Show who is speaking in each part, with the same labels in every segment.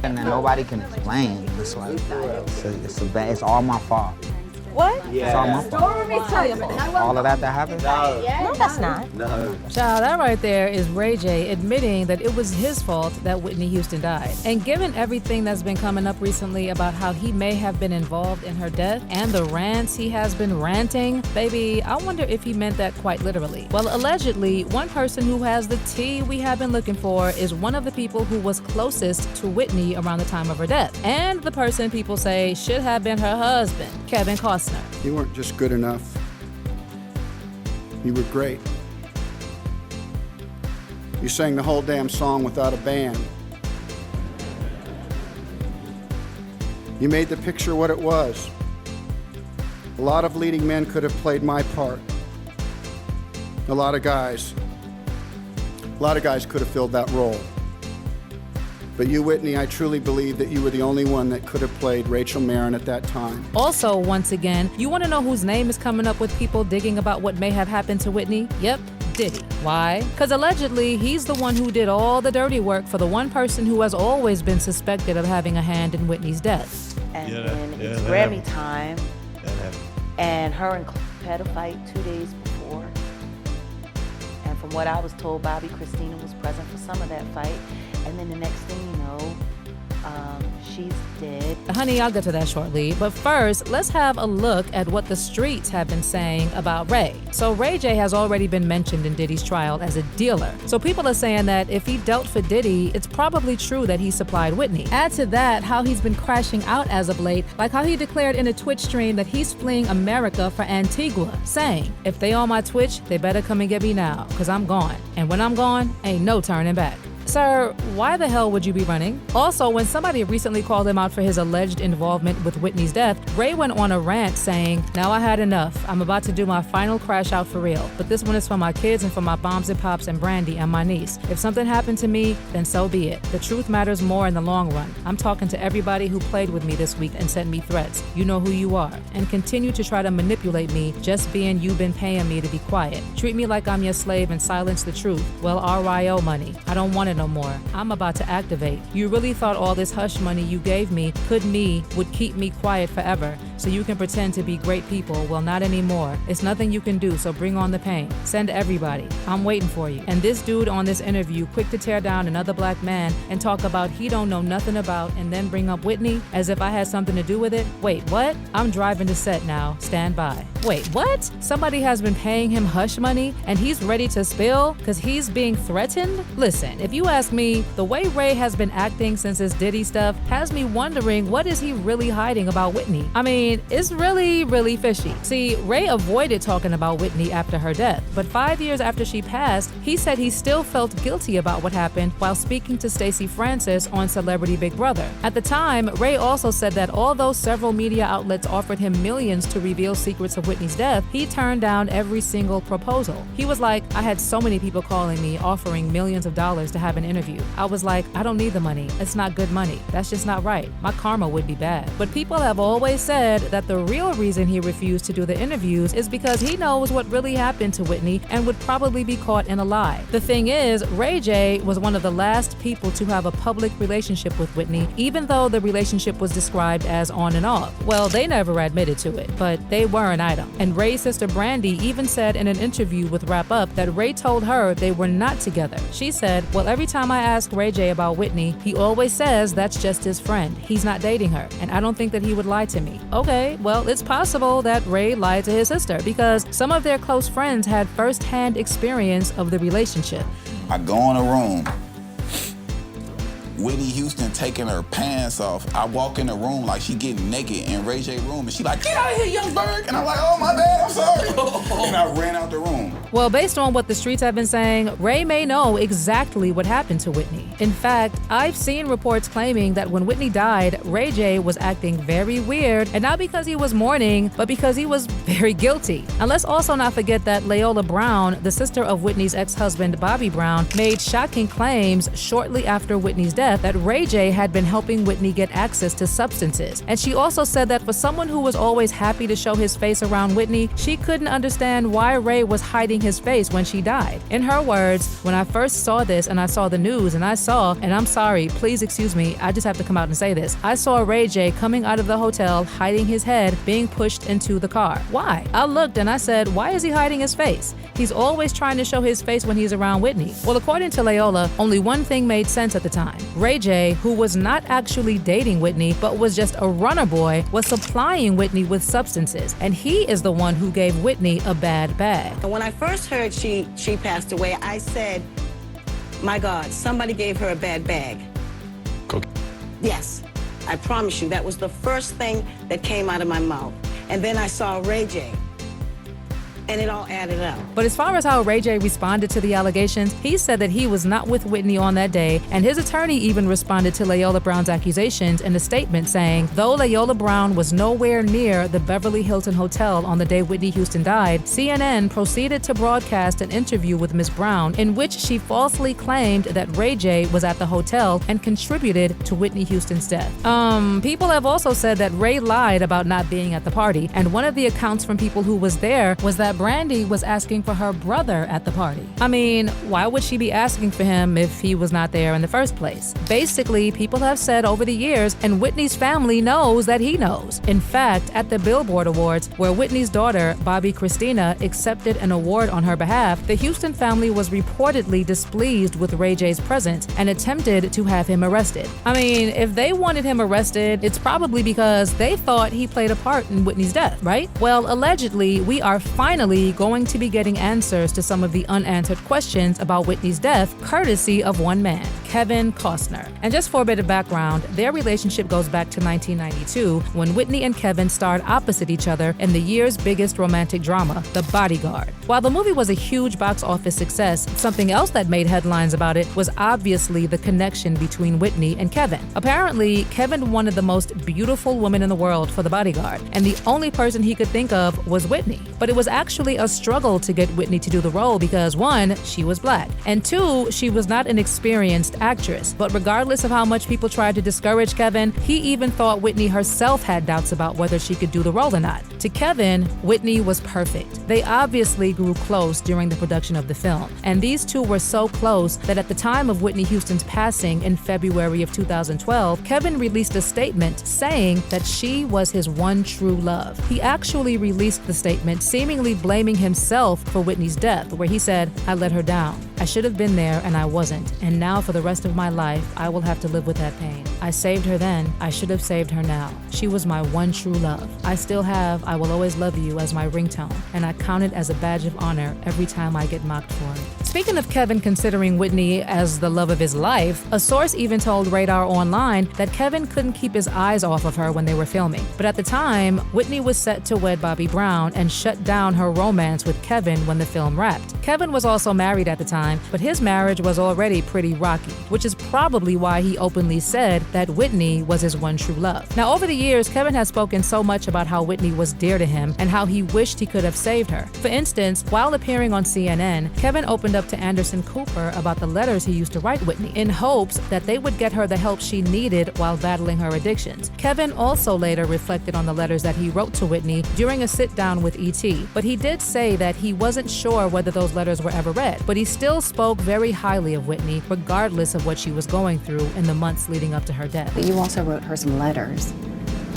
Speaker 1: And then nobody can explain. It's like, it's all my fault.
Speaker 2: What?
Speaker 1: It's all my fault.
Speaker 2: Let me tell you about it.
Speaker 1: All of that happened?
Speaker 2: No, that's not.
Speaker 3: No.
Speaker 4: Child, that right there is Ray J admitting that it was his fault that Whitney Houston died. And given everything that's been coming up recently about how he may have been involved in her death and the rants he has been ranting, baby, I wonder if he meant that quite literally. Well, allegedly, one person who has the tea we have been looking for is one of the people who was closest to Whitney around the time of her death. And the person people say should have been her husband, Kevin Costner.
Speaker 5: You weren't just good enough. You were great. You sang the whole damn song without a band. You made the picture what it was. A lot of leading men could have played my part. A lot of guys could have filled that role. But you, Whitney, I truly believe that you were the only one that could have played Rachel Marron at that time.
Speaker 4: Also, once again, you want to know whose name is coming up with people digging about what may have happened to Whitney? Yep, Diddy. Why? Because allegedly, he's the one who did all the dirty work for the one person who has always been suspected of having a hand in Whitney's death.
Speaker 2: And then it's Grammy time, and her and Costner had a fight 2 days before. And from what I was told, Bobby Christina was present for some of that fight. And then the next thing you know, she's dead.
Speaker 4: Honey, I'll get to that shortly. But first, let's have a look at what the streets have been saying about Ray. So Ray J has already been mentioned in Diddy's trial as a dealer. So people are saying that if he dealt for Diddy, it's probably true that he supplied Whitney. Add to that how he's been crashing out as of late, like how he declared in a Twitch stream that he's fleeing America for Antigua, saying, if they on my Twitch, they better come and get me now, because I'm gone. And when I'm gone, ain't no turning back. Sir, why the hell would you be running? Also, when somebody recently called him out for his alleged involvement with Whitney's death, Ray went on a rant saying, now I had enough. I'm about to do my final crash out for real. But this one is for my kids and for my moms and pops and Brandy and my niece. If something happened to me, then so be it. The truth matters more in the long run. I'm talking to everybody who played with me this week and sent me threats. You know who you are. And continue to try to manipulate me just being you've been paying me to be quiet. Treat me like I'm your slave and silence the truth. Well, RIO money. I don't want it no more. I'm about to activate. You really thought all this hush money you gave me would keep me quiet forever, so you can pretend to be great people. Well, not anymore. It's nothing you can do, so bring on the pain. Send everybody. I'm waiting for you. And this dude on this interview, quick to tear down another black man and talk about he don't know nothing about, and then bring up Whitney as if I had something to do with it. Wait, what? I'm driving to set now. Stand by. Wait, what? Somebody has been paying him hush money and he's ready to spill because he's being threatened? Listen, if you ask me, the way Ray has been acting since his Diddy stuff has me wondering what is he really hiding about Whitney? I mean, it's really, really fishy. See, Ray avoided talking about Whitney after her death, but 5 years after she passed, he said he still felt guilty about what happened while speaking to Stacey Francis on Celebrity Big Brother. At the time, Ray also said that although several media outlets offered him millions to reveal secrets of Whitney's death, he turned down every single proposal. He was like, I had so many people calling me offering millions of dollars to have an interview. I was like, I don't need the money. It's not good money. That's just not right. My karma would be bad. But people have always said that the real reason he refused to do the interviews is because he knows what really happened to Whitney and would probably be caught in a lie. The thing is, Ray J was one of the last people to have a public relationship with Whitney, even though the relationship was described as on and off. Well, they never admitted to it, but they were an item. And Ray's sister Brandy even said in an interview with Wrap Up that Ray told her they were not together. She said, well, every time I ask Ray J about Whitney, he always says that's just his friend. He's not dating her, and I don't think that he would lie to me. Okay, well, it's possible that Ray lied to his sister because some of their close friends had first-hand experience of the relationship.
Speaker 6: I go in a room, Whitney Houston taking her pants off. I walk in the room like she getting naked in Ray J room, and she like, get out of here, young bird. And I'm like, oh my bad, I'm sorry. And I ran out the room.
Speaker 4: Well, based on what the streets have been saying, Ray may know exactly what happened to Whitney. In fact, I've seen reports claiming that when Whitney died, Ray J was acting very weird, and not because he was mourning, but because he was very guilty. And let's also not forget that Leola Brown, the sister of Whitney's ex-husband Bobby Brown, made shocking claims shortly after Whitney's death that Ray J had been helping Whitney get access to substances. And she also said that for someone who was always happy to show his face around Whitney, she couldn't understand why Ray was hiding hiding his face when she died. In her words, when I first saw this and I saw the news and I'm sorry, please excuse me, I just have to come out and say this. I saw Ray J coming out of the hotel, hiding his head, being pushed into the car. Why? I looked and I said, why is he hiding his face? He's always trying to show his face when he's around Whitney. Well, according to Leola, only one thing made sense at the time. Ray J, who was not actually dating Whitney, but was just a runner boy, was supplying Whitney with substances, and he is the one who gave Whitney a bad bag.
Speaker 3: When I first heard she passed away, I said, my God, somebody gave her a bad bag.
Speaker 6: Cocaine.
Speaker 3: Yes, I promise you, that was the first thing that came out of my mouth. And then I saw Ray J, and it all added up.
Speaker 4: But as far as how Ray J responded to the allegations, he said that he was not with Whitney on that day, and his attorney even responded to Leola Brown's accusations in a statement saying, though Leola Brown was nowhere near the Beverly Hilton Hotel on the day Whitney Houston died, CNN proceeded to broadcast an interview with Ms. Brown in which she falsely claimed that Ray J was at the hotel and contributed to Whitney Houston's death. People have also said that Ray lied about not being at the party, and one of the accounts from people who was there was that Brandy was asking for her brother at the party. I mean, why would she be asking for him if he was not there in the first place? Basically, people have said over the years, and Whitney's family knows that he knows. In fact, at the Billboard Awards, where Whitney's daughter, Bobby Christina, accepted an award on her behalf, the Houston family was reportedly displeased with Ray J's presence and attempted to have him arrested. I mean, if they wanted him arrested, it's probably because they thought he played a part in Whitney's death, right? Well, allegedly, we are finally going to be getting answers to some of the unanswered questions about Whitney's death, courtesy of one man, Kevin Costner. And just for a bit of background, their relationship goes back to 1992, when Whitney and Kevin starred opposite each other in the year's biggest romantic drama, The Bodyguard. While the movie was a huge box office success, something else that made headlines about it was obviously the connection between Whitney and Kevin. Apparently, Kevin wanted the most beautiful woman in the world for The Bodyguard, and the only person he could think of was Whitney. But it was actually a struggle to get Whitney to do the role because, one, she was black, and two, she was not an experienced actress. But regardless of how much people tried to discourage Kevin, he even thought Whitney herself had doubts about whether she could do the role or not. To Kevin, Whitney was perfect. They obviously grew close during the production of the film, and these two were so close that at the time of Whitney Houston's passing in February of 2012, Kevin released a statement saying that she was his one true love. He actually released the statement seemingly blaming himself for Whitney's death, where he said, I let her down. I should have been there and I wasn't, and now for the rest of my life, I will have to live with that pain. I saved her then, I should have saved her now. She was my one true love. I still have I Will Always Love You as my ringtone, and I count it as a badge of honor every time I get mocked for it. Speaking of Kevin considering Whitney as the love of his life, a source even told Radar Online that Kevin couldn't keep his eyes off of her when they were filming. But at the time, Whitney was set to wed Bobby Brown and shut down her romance with Kevin when the film wrapped. Kevin was also married at the time, but his marriage was already pretty rocky, which is probably why he openly said that Whitney was his one true love. Now, over the years, Kevin has spoken so much about how Whitney was dear to him and how he wished he could have saved her. For instance, while appearing on CNN, Kevin opened up to Anderson Cooper about the letters he used to write Whitney in hopes that they would get her the help she needed while battling her addictions. Kevin also later reflected on the letters that he wrote to Whitney during a sit-down with E.T., but he did say that he wasn't sure whether those letters were ever read, but he still spoke very highly of Whitney, regardless of what she was going through in the months leading up to her death.
Speaker 7: But you also wrote her some letters.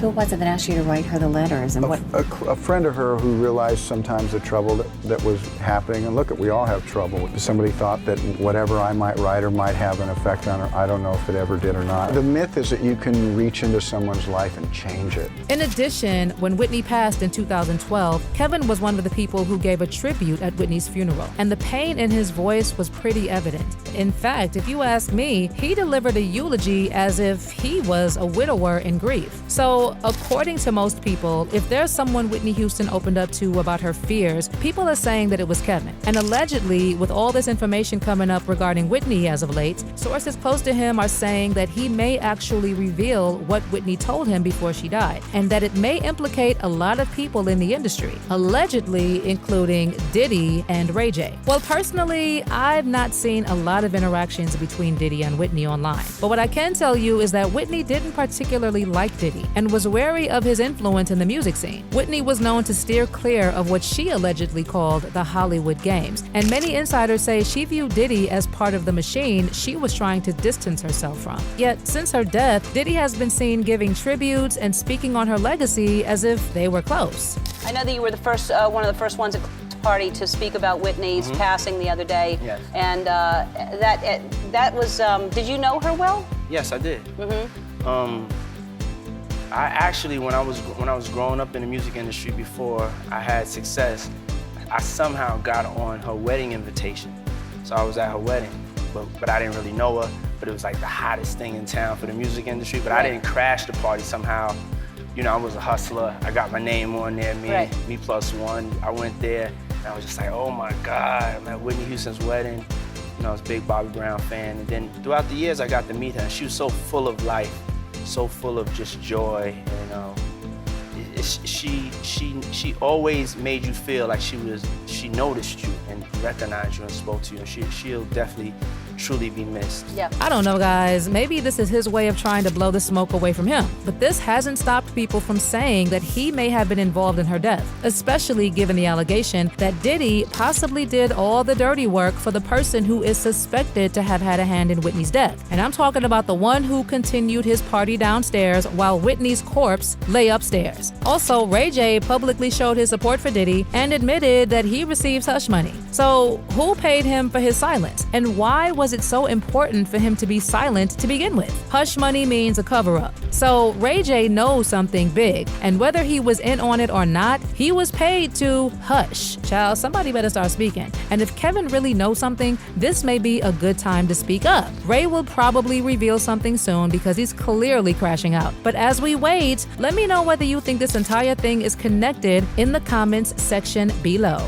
Speaker 7: Who was it that asked you to write her the letters? And
Speaker 5: A friend of her who realized sometimes the trouble that was happening. And look, we all have trouble. Somebody thought that whatever I might write her might have an effect on her. I don't know if it ever did or not. The myth is that you can reach into someone's life and change it.
Speaker 4: In addition, when Whitney passed in 2012, Kevin was one of the people who gave a tribute at Whitney's funeral, and the pain in his voice was pretty evident. In fact, if you ask me, he delivered a eulogy as if he was a widower in grief. So, according to most people, if there's someone Whitney Houston opened up to about her fears, people are saying that it was Kevin. And allegedly, with all this information coming up regarding Whitney as of late, sources close to him are saying that he may actually reveal what Whitney told him before she died, and that it may implicate a lot of people in the industry, allegedly including Diddy and Ray J. Well, personally, I've not seen a lot of interactions between Diddy and Whitney online, but what I can tell you is that Whitney didn't particularly like Diddy and was was wary of his influence in the music scene. Whitney was known to steer clear of what she allegedly called the Hollywood games, and many insiders say she viewed Diddy as part of the machine she was trying to distance herself from. Yet, since her death, Diddy has been seen giving tributes and speaking on her legacy as if they were close.
Speaker 8: I know that you were the first, one of the first ones at party to speak about Whitney's passing the other day.
Speaker 9: Yes.
Speaker 8: And that was, did you know her well?
Speaker 9: Yes, I did. I actually, when I was growing up in the music industry before I had success, I somehow got on her wedding invitation. So I was at her wedding, but I didn't really know her, but it was like the hottest thing in town for the music industry, but I didn't crash the party somehow. You know, I was a hustler. I got my name on there, me plus one. I went there, and I was just like, oh my God, I'm at Whitney Houston's wedding. You know, I was a big Bobby Brown fan. And then throughout the years, I got to meet her, and she was so full of life, so full of just joy. And she always made you feel like she noticed you and recognized you and spoke to you. And she'll definitely truly be missed.
Speaker 8: Yeah.
Speaker 4: I don't know, guys. Maybe this is his way of trying to blow the smoke away from him. But this hasn't stopped people from saying that he may have been involved in her death, especially given the allegation that Diddy possibly did all the dirty work for the person who is suspected to have had a hand in Whitney's death. And I'm talking about the one who continued his party downstairs while Whitney's corpse lay upstairs. Also, Ray J publicly showed his support for Diddy and admitted that he receives hush money. So who paid him for his silence? And why was it so important for him to be silent to begin with? Hush money means a cover-up. So Ray J knows something big, and whether he was in on it or not, he was paid to hush. Child, somebody better start speaking. And if Kevin really knows something, this may be a good time to speak up. Ray will probably reveal something soon because he's clearly crashing out. But as we wait, let me know whether you think this entire thing is connected in the comments section below.